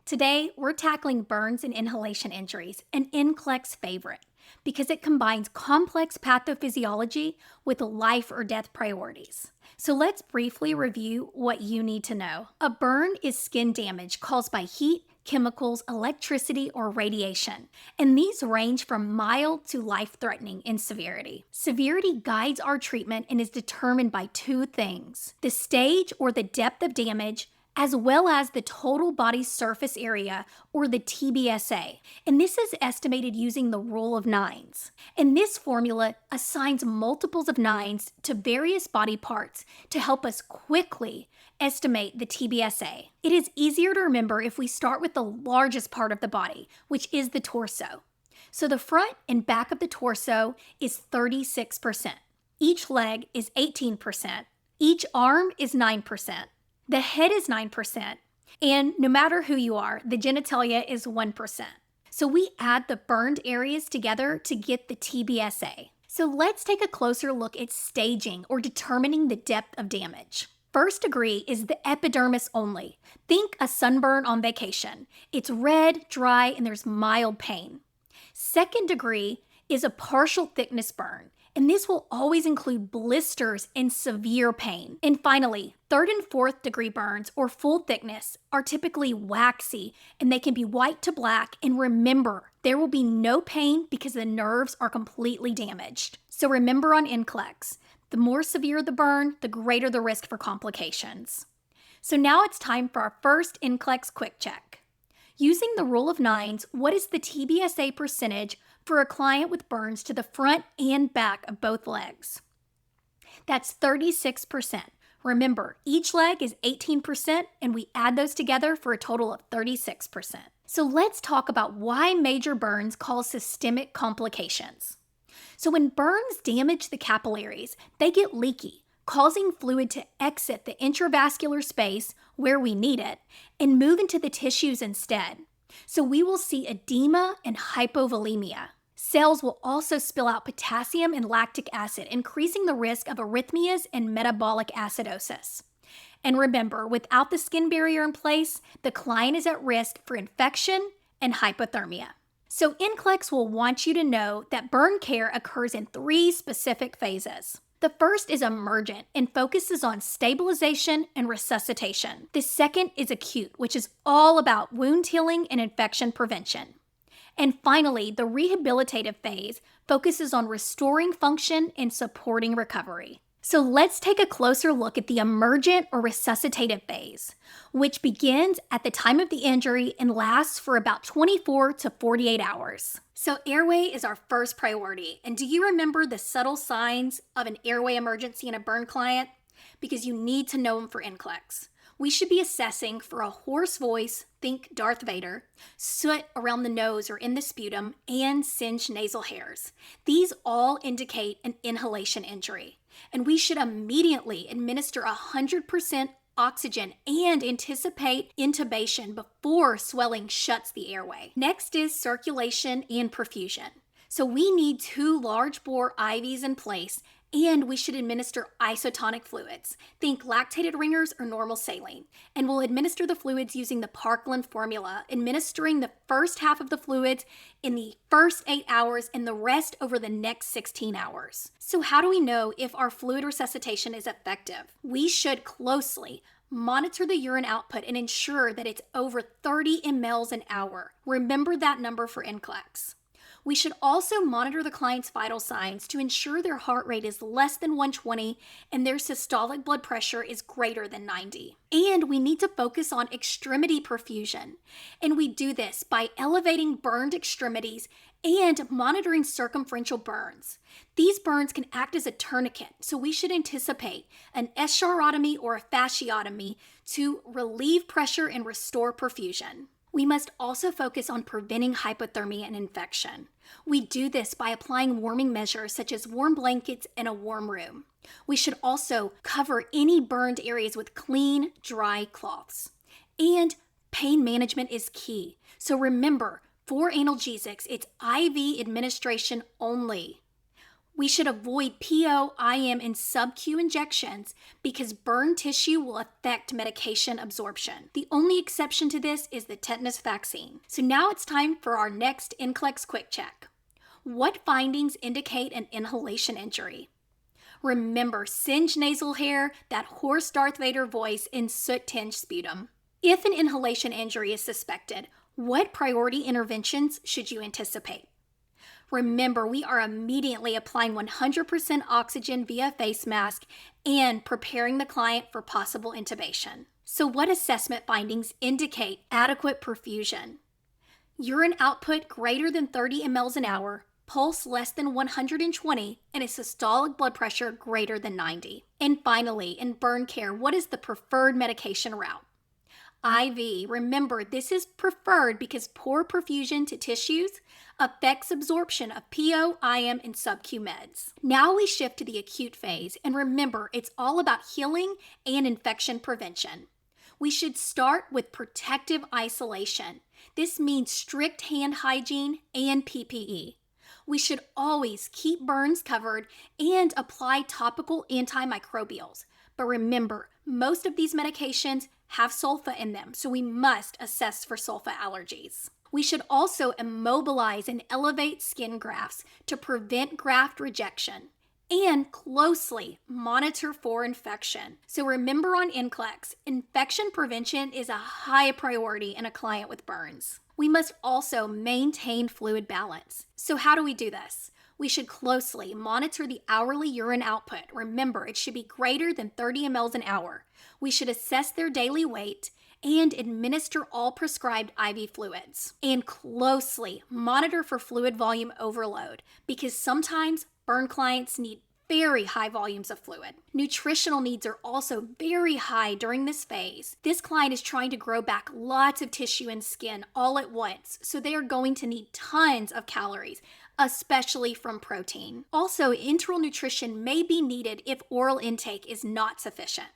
Today, we're tackling burns and inhalation injuries, an NCLEX favorite, because it combines complex pathophysiology with life or death priorities. So let's briefly review what you need to know. A burn is skin damage caused by heat, chemicals, electricity, or radiation, and these range from mild to life-threatening in severity. Severity guides our treatment and is determined by two things: the stage or the depth of damage, as well as the total body surface area, or the TBSA. And this is estimated using the rule of nines. And this formula assigns multiples of nines to various body parts to help us quickly estimate the TBSA. It is easier to remember if we start with the largest part of the body, which is the torso. So the front and back of the torso is 36%. Each leg is 18%. Each arm is 9%. The head is 9%, and no matter who you are, the genitalia is 1%. So we add the burned areas together to get the TBSA. So let's take a closer look at staging or determining the depth of damage. First degree is the epidermis only. Think a sunburn on vacation. It's red, dry, and there's mild pain. Second degree is a partial thickness burn, and this will always include blisters and severe pain. And finally, third and fourth degree burns or full thickness are typically waxy, and they can be white to black. And remember, there will be no pain because the nerves are completely damaged. So remember on NCLEX, the more severe the burn, the greater the risk for complications. So now it's time for our first NCLEX quick check. Using the rule of nines, what is the TBSA percentage for a client with burns to the front and back of both legs? That's 36%. Remember, each leg is 18%, and we add those together for a total of 36%. So let's talk about why major burns cause systemic complications. So when burns damage the capillaries, they get leaky, causing fluid to exit the intravascular space where we need it and move into the tissues instead. So we will see edema and hypovolemia. Cells will also spill out potassium and lactic acid, increasing the risk of arrhythmias and metabolic acidosis. And remember, without the skin barrier in place, the client is at risk for infection and hypothermia. So NCLEX will want you to know that burn care occurs in three specific phases. The first is emergent and focuses on stabilization and resuscitation. The second is acute, which is all about wound healing and infection prevention. And finally, the rehabilitative phase focuses on restoring function and supporting recovery. So let's take a closer look at the emergent or resuscitative phase, which begins at the time of the injury and lasts for about 24 to 48 hours. So airway is our first priority. And do you remember the subtle signs of an airway emergency in a burn client? Because you need to know them for NCLEX. We should be assessing for a hoarse voice, think Darth Vader, soot around the nose or in the sputum, and singed nasal hairs. These all indicate an inhalation injury. And we should immediately administer 100% oxygen and anticipate intubation before swelling shuts the airway. Next is circulation and perfusion. So we need 2 large bore IVs in place, and we should administer isotonic fluids. Think lactated ringers or normal saline. And we'll administer the fluids using the Parkland formula, administering the first half of the fluids in the first 8 hours and the rest over the next 16 hours. So how do we know if our fluid resuscitation is effective? We should closely monitor the urine output and ensure that it's over 30 mLs an hour. Remember that number for NCLEX. We should also monitor the client's vital signs to ensure their heart rate is less than 120 and their systolic blood pressure is greater than 90. And we need to focus on extremity perfusion. And we do this by elevating burned extremities and monitoring circumferential burns. These burns can act as a tourniquet, so we should anticipate an eschorotomy or a fasciotomy to relieve pressure and restore perfusion. We must also focus on preventing hypothermia and infection. We do this by applying warming measures such as warm blankets and a warm room. We should also cover any burned areas with clean, dry cloths. And pain management is key. So remember, for analgesics, it's IV administration only. We should avoid PO, IM, and sub-Q injections because burn tissue will affect medication absorption. The only exception to this is the tetanus vaccine. So now it's time for our next NCLEX quick check. What findings indicate an inhalation injury? Remember, singed nasal hair, that hoarse Darth Vader voice, and soot-tinged sputum. If an inhalation injury is suspected, what priority interventions should you anticipate? Remember, we are immediately applying 100% oxygen via face mask and preparing the client for possible intubation. So what assessment findings indicate adequate perfusion? Urine output greater than 30 mL an hour, pulse less than 120, and a systolic blood pressure greater than 90. And finally, in burn care, what is the preferred medication route? IV. Remember, this is preferred because poor perfusion to tissues affects absorption of PO, IM, and sub-Q meds. Now we shift to the acute phase, and remember, it's all about healing and infection prevention. We should start with protective isolation. This means strict hand hygiene and PPE. We should always keep burns covered and apply topical antimicrobials. But remember, most of these medications have sulfa in them, so we must assess for sulfa allergies. We should also immobilize and elevate skin grafts to prevent graft rejection and closely monitor for infection. So remember on NCLEX, infection prevention is a high priority in a client with burns. We must also maintain fluid balance. So how do we do this? We should closely monitor the hourly urine output. Remember, it should be greater than 30 mL an hour. We should assess their daily weight and administer all prescribed IV fluids. And closely monitor for fluid volume overload because sometimes burn clients need very high volumes of fluid. Nutritional needs are also very high during this phase. This client is trying to grow back lots of tissue and skin all at once, so they are going to need tons of calories, especially from protein. Also, enteral nutrition may be needed if oral intake is not sufficient.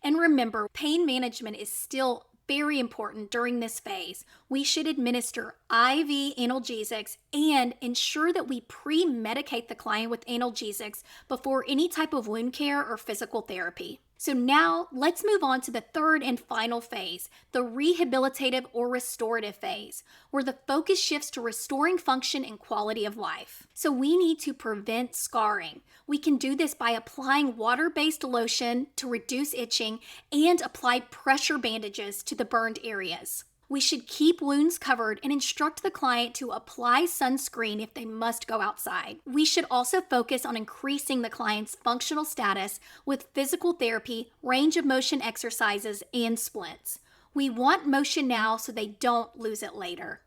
And remember, pain management is still very important during this phase. We should administer IV analgesics and ensure that we pre-medicate the client with analgesics before any type of wound care or physical therapy. So now let's move on to the third and final phase, the rehabilitative or restorative phase, where the focus shifts to restoring function and quality of life. So we need to prevent scarring. We can do this by applying water-based lotion to reduce itching and apply pressure bandages to the burned areas. We should keep wounds covered and instruct the client to apply sunscreen if they must go outside. We should also focus on increasing the client's functional status with physical therapy, range of motion exercises, and splints. We want motion now so they don't lose it later.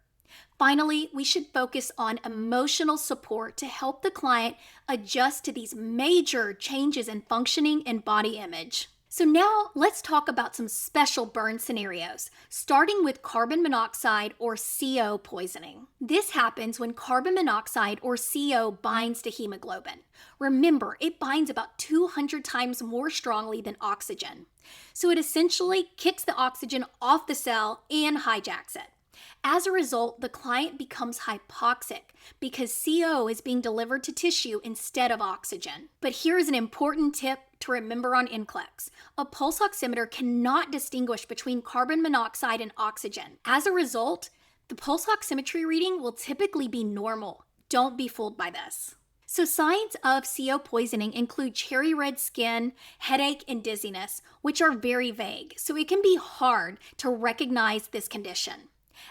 Finally, we should focus on emotional support to help the client adjust to these major changes in functioning and body image. So now let's talk about some special burn scenarios, starting with carbon monoxide or CO poisoning. This happens when carbon monoxide or CO binds to hemoglobin. Remember, it binds about 200 times more strongly than oxygen. So it essentially kicks the oxygen off the cell and hijacks it. As a result, the client becomes hypoxic because CO is being delivered to tissue instead of oxygen. But here's an important tip to remember on NCLEX. A pulse oximeter cannot distinguish between carbon monoxide and oxygen. As a result, the pulse oximetry reading will typically be normal. Don't be fooled by this. So signs of CO poisoning include cherry red skin, headache, and dizziness, which are very vague, so it can be hard to recognize this condition.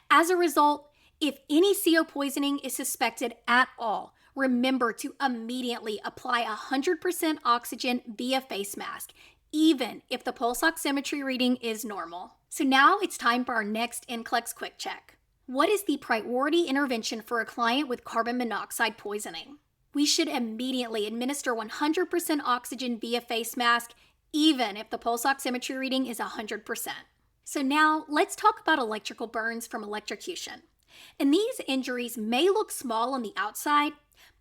As a result, if any CO poisoning is suspected at all, remember to immediately apply 100% oxygen via face mask, even if the pulse oximetry reading is normal. So now it's time for our next NCLEX quick check. What is the priority intervention for a client with carbon monoxide poisoning? We should immediately administer 100% oxygen via face mask, even if the pulse oximetry reading is 100%. So now let's talk about electrical burns from electrocution. And these injuries may look small on the outside,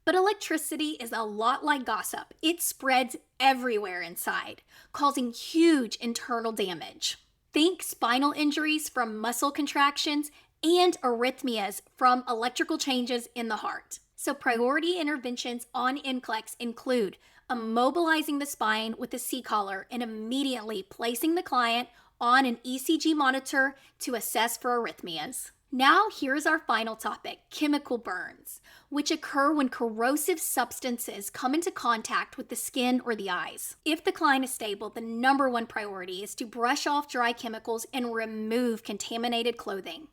but electricity is a lot like gossip. It spreads everywhere inside, causing huge internal damage. Think spinal injuries from muscle contractions and arrhythmias from electrical changes in the heart. So, priority interventions on NCLEX include immobilizing the spine with a C collar and immediately placing the client on an ECG monitor to assess for arrhythmias. Now, here's our final topic: chemical burns, which occur when corrosive substances come into contact with the skin or the eyes. If the client is stable, the number one priority is to brush off dry chemicals and remove contaminated clothing.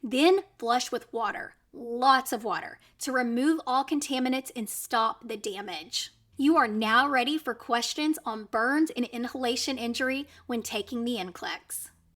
Then, flush with water, lots of water, to remove all contaminants and stop the damage. You are now ready for questions on burns and inhalation injury when taking the NCLEX.